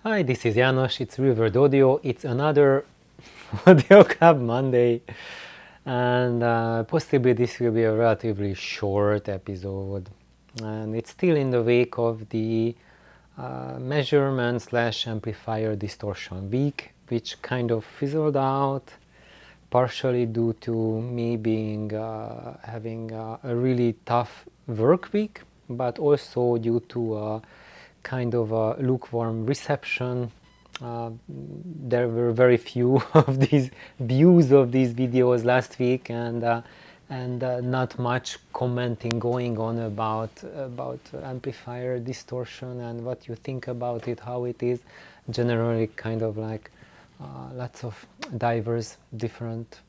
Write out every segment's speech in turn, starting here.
Hi, this is János, it's Revered Audio, it's another Audio Club Monday, and possibly this will be a relatively short episode, and it's still in the wake of the measurement slash amplifier distortion week, which kind of fizzled out, partially due to me being having a really tough work week, but also due to kind of a lukewarm reception. There were very few of these views of these videos last week, and not much commenting going on about amplifier distortion and what you think about it, how it is. Generally, kind of like lots of diverse, different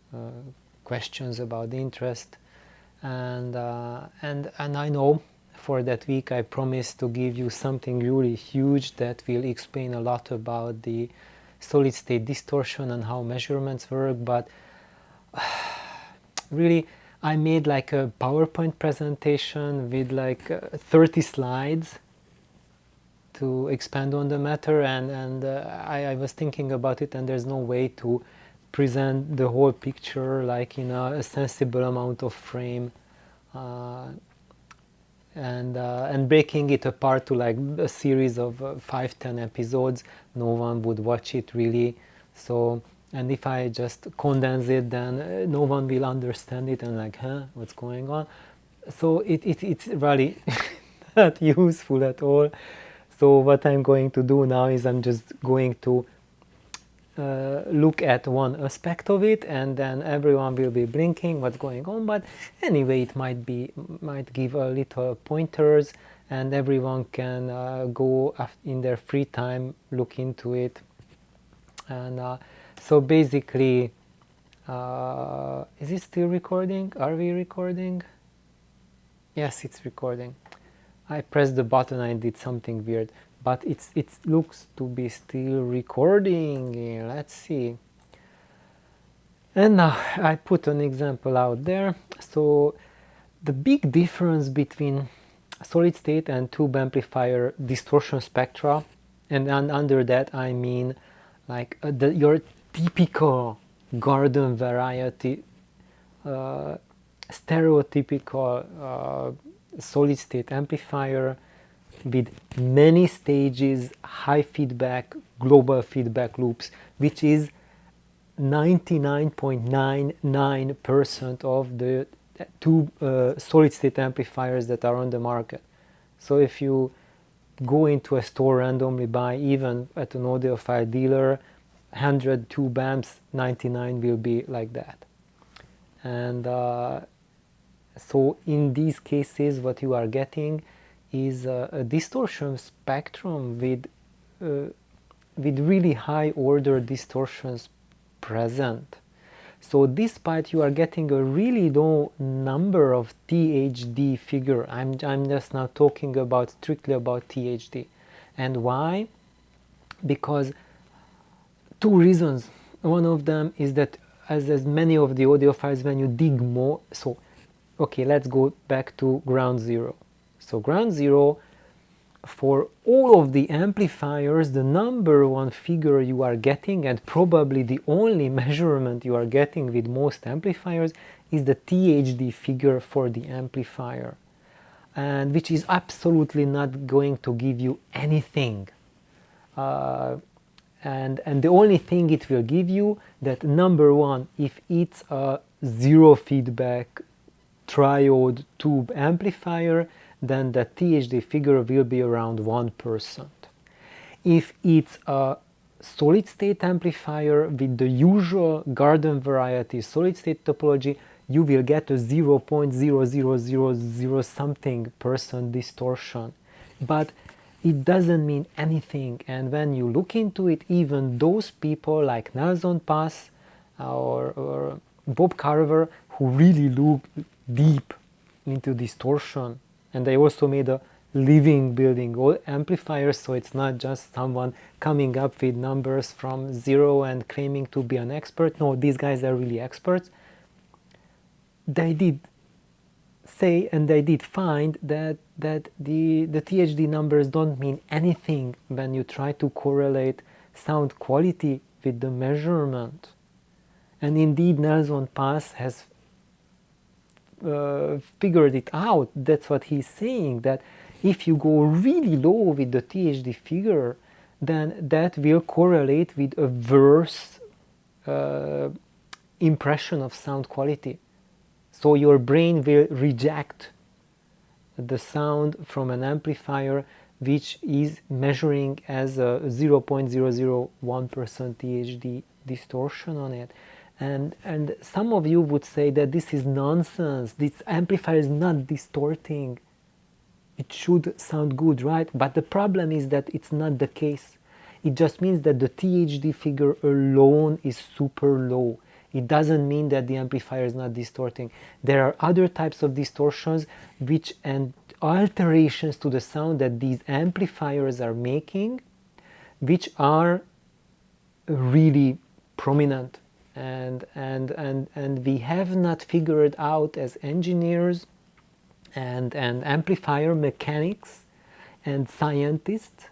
questions about the interest, and I know. For that week I promised to give you something really huge that will explain a lot about the solid state distortion and how measurements work, but really I made like a PowerPoint presentation with like 30 slides to expand on the matter, and I was thinking about it, and there's no way to present the whole picture like in a sensible amount of frame, and breaking it apart to like a series of 5-10 episodes. No one would watch it really, so, and if I just condense it, then no one will understand it and like, huh, what's going on? So it's really not useful at all. So what I'm going to do now is I'm just going to look at one aspect of it, and then everyone will be blinking what's going on, but anyway it might give a little pointers, and everyone can go in their free time look into it. And so basically, is it still recording? Are we recording? Yes, it's recording. I pressed the button, I did something weird, but it looks to be still recording. Let's see. And now I put an example out there. So the big difference between solid state and tube amplifier distortion spectra, and under that I mean like your typical garden variety stereotypical solid state amplifier with many stages, high feedback, global feedback loops, which is 99.99% of the two solid state amplifiers that are on the market. So if you go into a store, randomly buy, even at an audiophile dealer, 100 tube amps, 99 will be like that. And so in these cases what you are getting is a distortion spectrum with really high order distortions present. So despite you are getting a really low number of THD figure, I'm just now talking about strictly about THD. And why? Because two reasons. One of them is that as many of the audiophiles, when you dig more, so okay, let's go back to ground zero. So ground zero, for all of the amplifiers, the number one figure you are getting, and probably the only measurement you are getting with most amplifiers, is the THD figure for the amplifier, and which is absolutely not going to give you anything. And the only thing it will give you, that number one, if it's a zero feedback triode tube amplifier, then the THD figure will be around 1%. If it's a solid state amplifier with the usual garden variety solid state topology, you will get a 0.0000 something % distortion. But it doesn't mean anything, and when you look into it, even those people like Nelson Pass or Bob Carver, who really look deep into distortion, and they also made a living building all amplifiers, so it's not just someone coming up with numbers from zero and claiming to be an expert. No, these guys are really experts. They did say, and they did find that the THD numbers don't mean anything when you try to correlate sound quality with the measurement. And indeed, Nelson Paz has figured it out. That's what he's saying, that if you go really low with the THD figure, then that will correlate with a worse impression of sound quality. So your brain will reject the sound from an amplifier which is measuring as a 0.001% THD distortion on it. And some of you would say that this is nonsense, this amplifier is not distorting, it should sound good, right? But the problem is that it's not the case. It just means that the THD figure alone is super low. It doesn't mean that the amplifier is not distorting. There are other types of distortions and alterations to the sound that these amplifiers are making, which are really prominent. And we have not figured out as engineers and amplifier mechanics and scientists,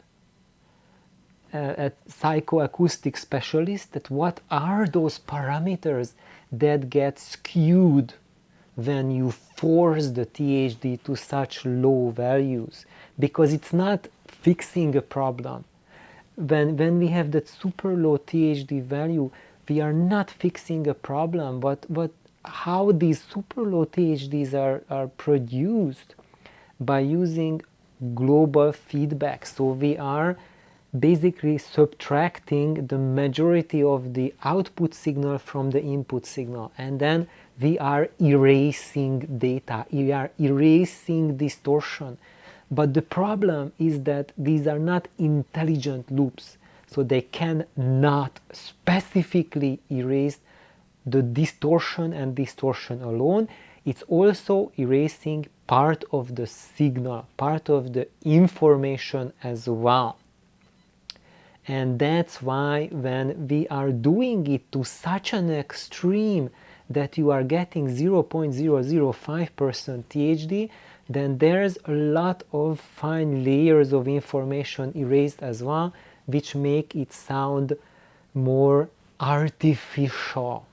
psychoacoustic specialists, that what are those parameters that get skewed when you force the THD to such low values, because it's not fixing a problem. When we have that super low THD value, we are not fixing a problem, but how these super low THDs are produced by using global feedback. So we are basically subtracting the majority of the output signal from the input signal, and then we are erasing data, we are erasing distortion. But the problem is that these are not intelligent loops, so they cannot specifically erase the distortion and distortion alone. It's also erasing part of the signal, part of the information as well. And that's why when we are doing it to such an extreme that you are getting 0.005% THD, then there's a lot of fine layers of information erased as well, which make it sound more artificial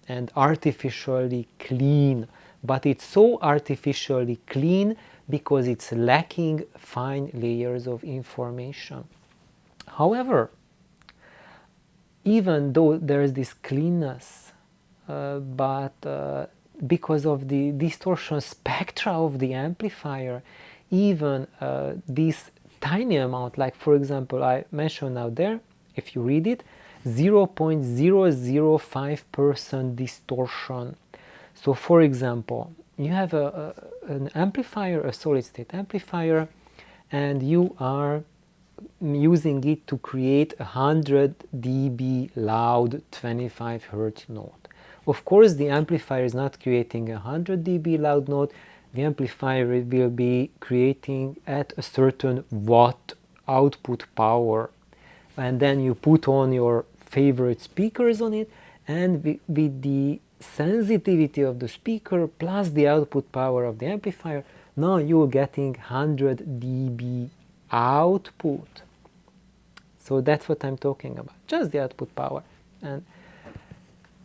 and artificially clean. But it's so artificially clean because it's lacking fine layers of information. However, even though there is this cleanness, because of the distortion spectra of the amplifier, even this tiny amount, like for example I mentioned out there, if you read it, 0.005% distortion. So for example, you have an amplifier, a solid state amplifier, and you are using it to create a 100 dB loud 25 Hz note. Of course, the amplifier is not creating a 100 dB loud note. The amplifier will be creating at a certain watt output power, and then you put on your favorite speakers on it, and with the sensitivity of the speaker plus the output power of the amplifier, now you're getting 100 dB output. So that's what I'm talking about, just the output power.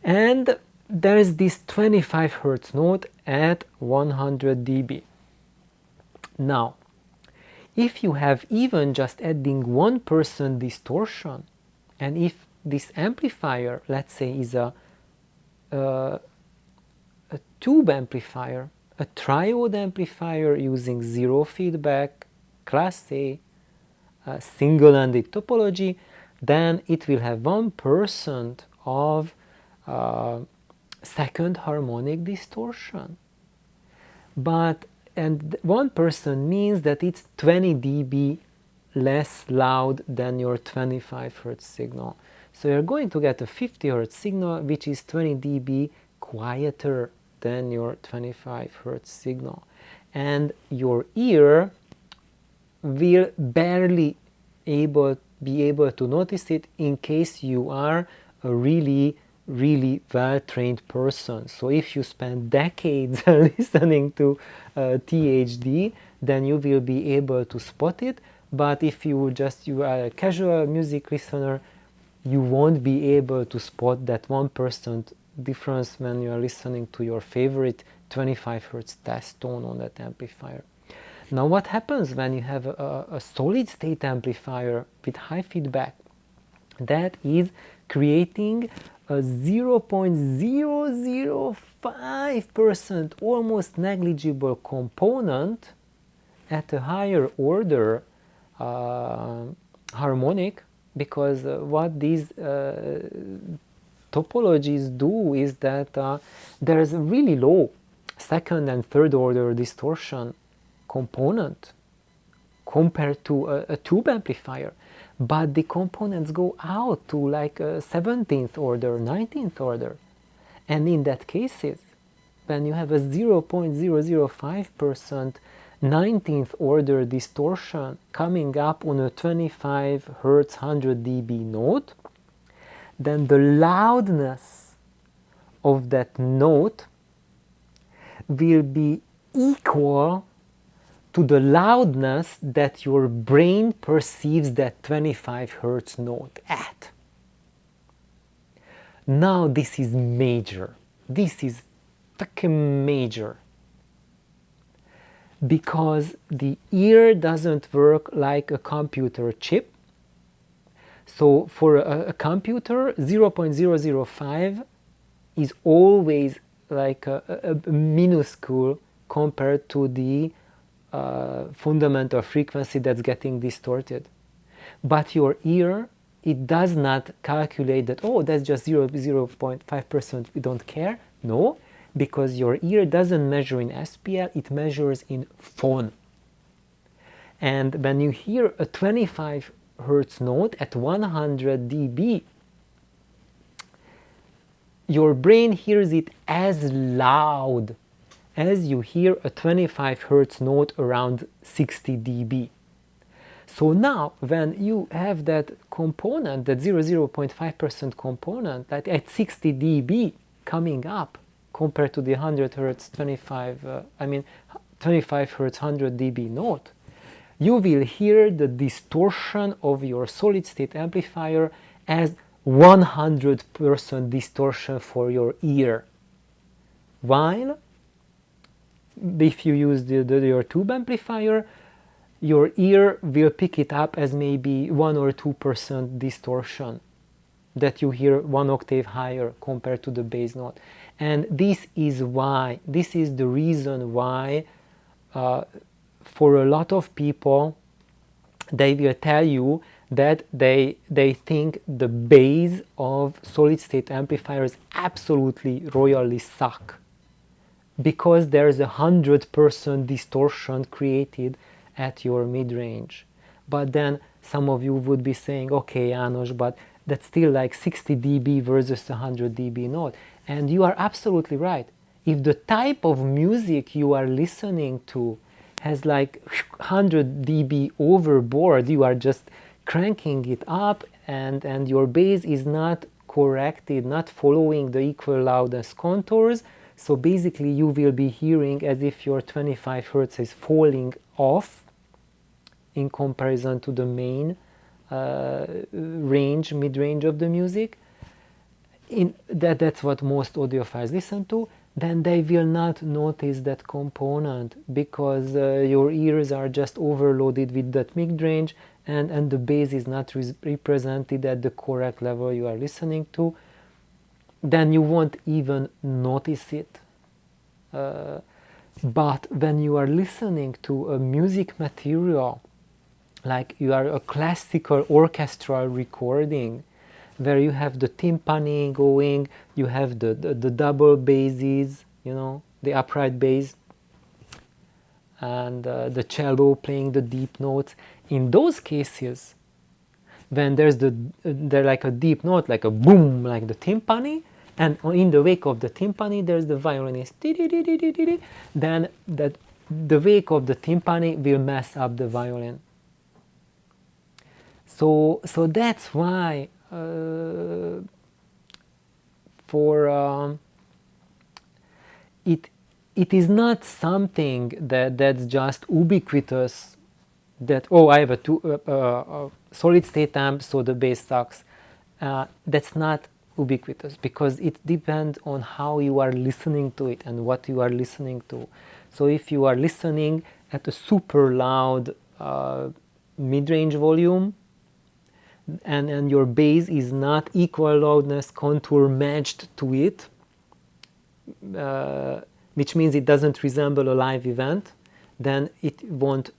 And there is this 25 Hz note at 100 dB. Now, if you have even just adding 1% distortion, and if this amplifier, let's say, is a tube amplifier, a triode amplifier using zero feedback, class A, single-ended topology, then it will have 1% of second harmonic distortion. And 1% means that it's 20 dB less loud than your 25 Hz signal. So you're going to get a 50 Hz signal which is 20 dB quieter than your 25 Hz signal. And your ear will barely be able to notice it in case you are a really really well-trained person. So if you spend decades listening to THD, then you will be able to spot it. But if you are a casual music listener, you won't be able to spot that 1% difference when you are listening to your favorite 25 Hz test tone on that amplifier. Now what happens when you have a solid state amplifier with high feedback? That is creating a 0.005% almost negligible component at a higher order harmonic, because what these topologies do is that there is a really low second and third order distortion component compared to a tube amplifier, but the components go out to like a 17th order, 19th order. And in that cases, when you have a 0.005% 19th order distortion coming up on a 25 Hz 100 dB note, then the loudness of that note will be equal to the loudness that your brain perceives that 25 Hz note at. Now this is major. This is fucking major. Because the ear doesn't work like a computer chip. So for a computer, 0.005 is always like a minuscule compared to the fundamental frequency that's getting distorted. But your ear, it does not calculate that, oh, that's just 0.5%, we don't care. No, because your ear doesn't measure in SPL, it measures in phon. And when you hear a 25 Hz note at 100 dB, your brain hears it as loud as you hear a 25 Hz note around 60 dB. So now, when you have that component, that 0.5% component, that at 60 dB coming up compared to the 100 Hz 25 Hz 100 dB note, you will hear the distortion of your solid state amplifier as 100% distortion for your ear. While if you use your tube amplifier, your ear will pick it up as maybe 1 or 2% distortion, that you hear 1 octave higher compared to the bass note. And this is the reason why for a lot of people, they will tell you that they think the bass of solid state amplifiers absolutely royally suck, because there's 100% distortion created at your mid-range. But then some of you would be saying, okay, János, but that's still like 60 dB versus 100 dB note. And you are absolutely right. If the type of music you are listening to has like 100 dB overboard, you are just cranking it up, and your bass is not corrected, not following the equal loudness contours. So basically you will be hearing as if your 25 Hz is falling off in comparison to the main range, mid-range of the music. That's what most audiophiles listen to. Then they will not notice that component, because your ears are just overloaded with that mid-range, and the bass is not represented at the correct level you are listening to. Then you won't even notice it. But when you are listening to a music material, like you are a classical orchestral recording, where you have the timpani going, you have the double basses, you know, the upright bass, and the cello playing the deep notes. In those cases, when there's like a deep note, like a boom, like the timpani, and in the wake of the timpani there's the violinist, then the wake of the timpani will mess up the violin. So that's why for it is not something that's just ubiquitous, that, oh, I have a solid state amp, so the bass sucks. That's not ubiquitous, because it depends on how you are listening to it and what you are listening to. So if you are listening at a super loud mid-range volume, and your bass is not equal loudness contour matched to it, which means it doesn't resemble a live event, then it won't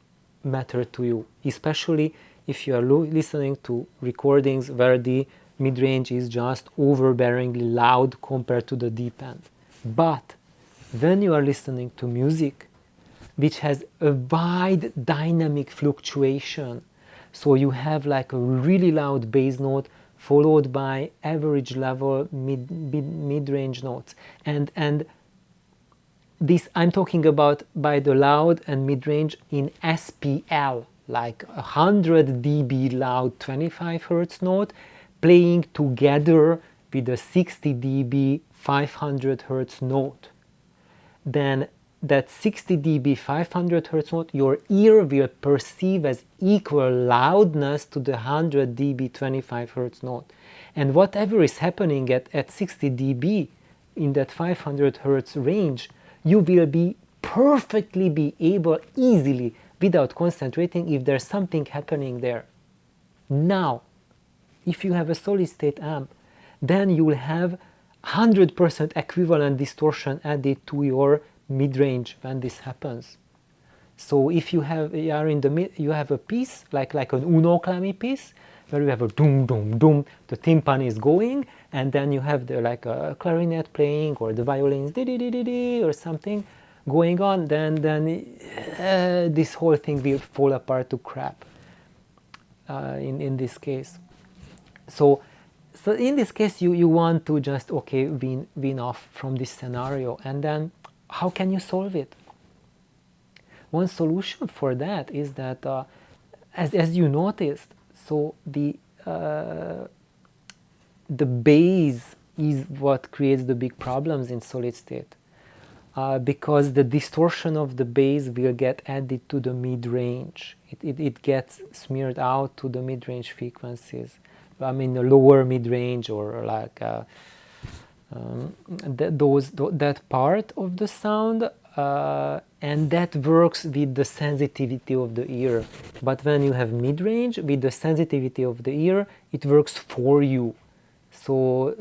matter to you, especially if you are listening to recordings where the mid-range is just overbearingly loud compared to the deep end. But when you are listening to music which has a wide dynamic fluctuation, so you have like a really loud bass note followed by average level mid-range notes, and this I'm talking about by the loud and mid-range in SPL, like 100 dB loud 25 Hz note playing together with a 60 dB 500 Hz note. Then that 60 dB 500 Hz note, your ear will perceive as equal loudness to the 100 dB 25 Hz note. And whatever is happening at 60 dB in that 500 Hz range, you will be perfectly be able easily, without concentrating, if there's something happening there. Now, if you have a solid state amp, then you will have 100% equivalent distortion added to your mid-range when this happens. So if you have you have a piece like an Uno Clammy piece where you have a doom doom doom, the timpani is going, and then you have the like a clarinet playing or the violins di di di di di or something going on, then this whole thing will fall apart to crap. In this case, so in this case you want to just wean off from this scenario, and then how can you solve it? One solution for that is that as you noticed, so the bass is what creates the big problems in solid state, because the distortion of the bass will get added to the mid-range. It gets smeared out to the mid-range frequencies. I mean, the lower mid-range, or like that part of the sound, and that works with the sensitivity of the ear. But when you have mid-range, with the sensitivity of the ear, it works for you. So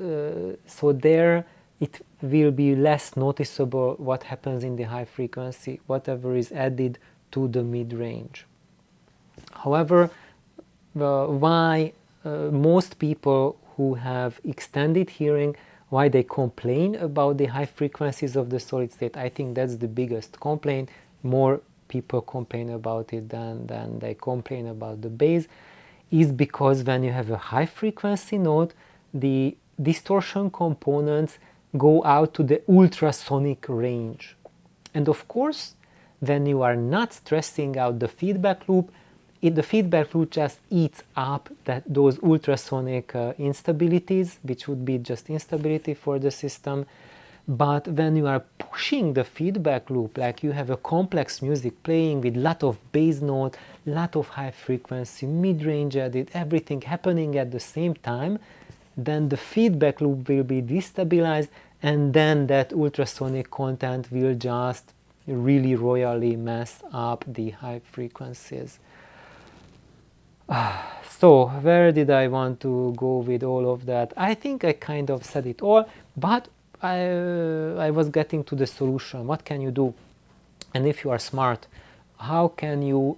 there it will be less noticeable what happens in the high frequency, whatever is added to the mid-range. However, why most people who have extended hearing, why they complain about the high frequencies of the solid state, I think that's the biggest complaint. More people complain about it than they complain about the bass, is because when you have a high frequency note, the distortion components go out to the ultrasonic range. And of course, when you are not stressing out the feedback loop, the feedback loop just eats up those ultrasonic instabilities, which would be just instability for the system. But when you are pushing the feedback loop, like you have a complex music playing with lot of bass note, lot of high frequency, mid-range added, everything happening at the same time, then the feedback loop will be destabilized, and then that ultrasonic content will just really royally mess up the high frequencies. So where did I want to go with all of that? I think I kind of said it all, but I was getting to the solution. What can you do? And if you are smart, how can you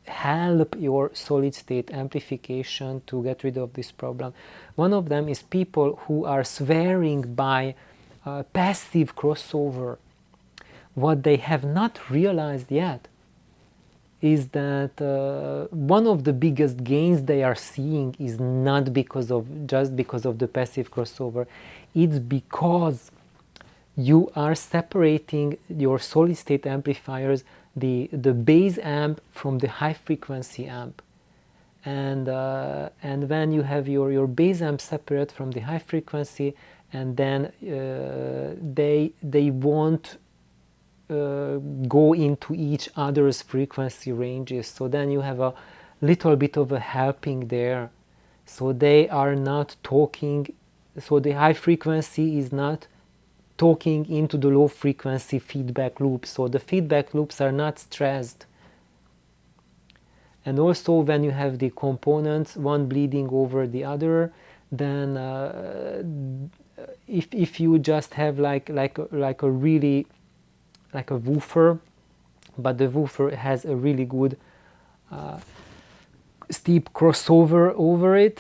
help your solid state amplification to get rid of this problem? One of them is people who are swearing by passive crossover. What they have not realized yet is that one of the biggest gains they are seeing is not just because of the passive crossover. It's because you are separating your solid state amplifiers, the bass amp from the high frequency amp, and when you have your bass amp separate from the high frequency, and then they won't go into each other's frequency ranges. So then you have a little bit of a helping there. So they are not talking, so the high frequency is not talking into the low frequency feedback loop. So the feedback loops are not stressed. And also when you have the components, one bleeding over the other, then if you just have like a really like a woofer, but the woofer has a really good steep crossover over it,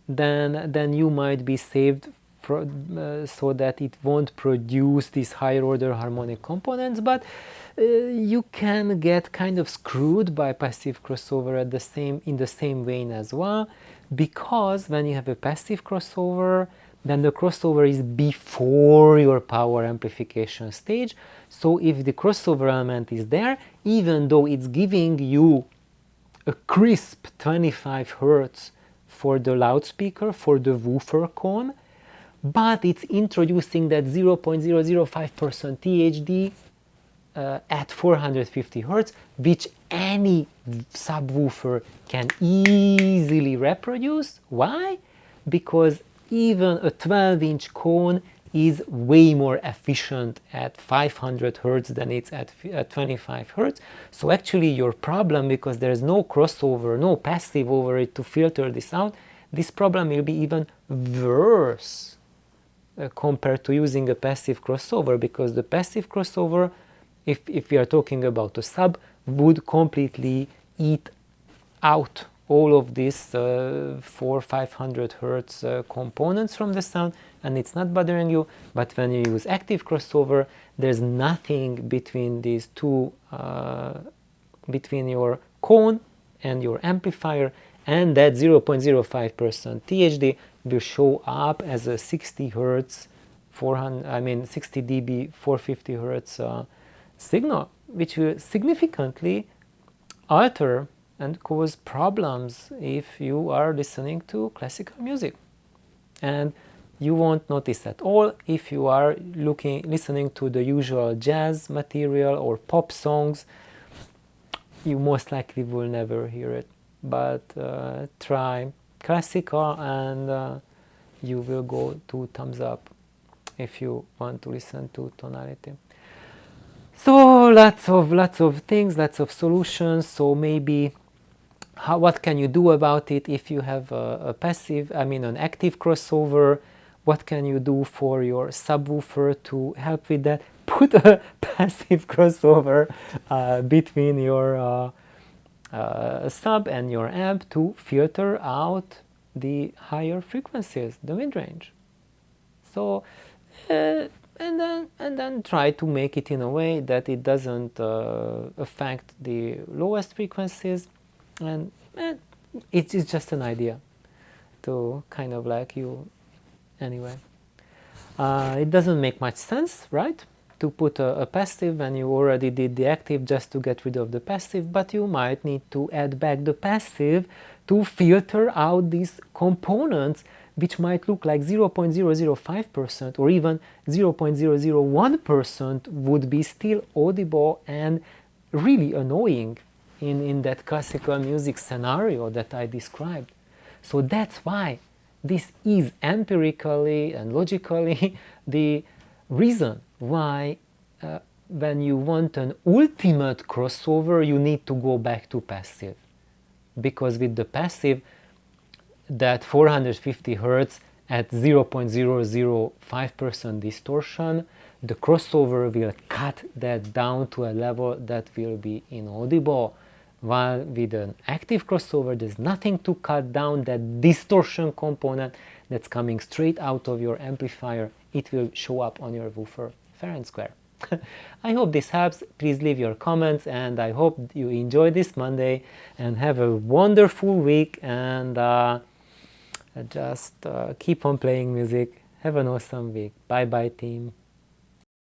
then you might be saved so that it won't produce these higher order harmonic components, but you can get kind of screwed by passive crossover in the same vein as well, because when you have a passive crossover, then the crossover is before your power amplification stage. So if the crossover element is there, even though it's giving you a crisp 25 Hertz for the loudspeaker, for the woofer cone, but it's introducing that 0.005% THD at 450 Hertz, which any subwoofer can easily reproduce. Why? Because even a 12-inch cone is way more efficient at 500 Hertz than it's at 25 Hertz. So actually your problem, because there's no crossover, no passive over it to filter this out, this problem will be even worse compared to using a passive crossover, because the passive crossover, if we are talking about a sub, would completely eat out all of these 400-500 Hertz components from the sound, and it's not bothering you. But when you use active crossover, there's nothing between these two, between your cone and your amplifier, and that 0.05% THD will show up as a 60 Hertz 60 dB 450 Hertz signal, which will significantly alter and cause problems if you are listening to classical music. And you won't notice at all if you are listening to the usual jazz material or pop songs. You most likely will never hear it. But try classical and you will go 2 thumbs up if you want to listen to tonality. So lots of things, lots of solutions. So maybe what can you do about it if you have a passive, an active crossover? What can you do for your subwoofer to help with that? Put a passive crossover between your sub and your amp to filter out the higher frequencies, the mid-range. So and then try to make it in a way that it doesn't affect the lowest frequencies, and it's just an idea to kind of like you anyway. It doesn't make much sense, right, to put a passive when you already did the active just to get rid of the passive, but you might need to add back the passive to filter out these components which might look like 0.005% or even 0.001% would be still audible and really annoying in that classical music scenario that I described. So that's why this is empirically and logically the reason why when you want an ultimate crossover, you need to go back to passive. Because with the passive, that 450 Hertz at 0.005% distortion, the crossover will cut that down to a level that will be inaudible. While with an active crossover, there's nothing to cut down that distortion component that's coming straight out of your amplifier. It will show up on your woofer, fair and square. I hope this helps. Please leave your comments, and I hope you enjoy this Monday and have a wonderful week, and just keep on playing music. Have an awesome week. Bye bye, team.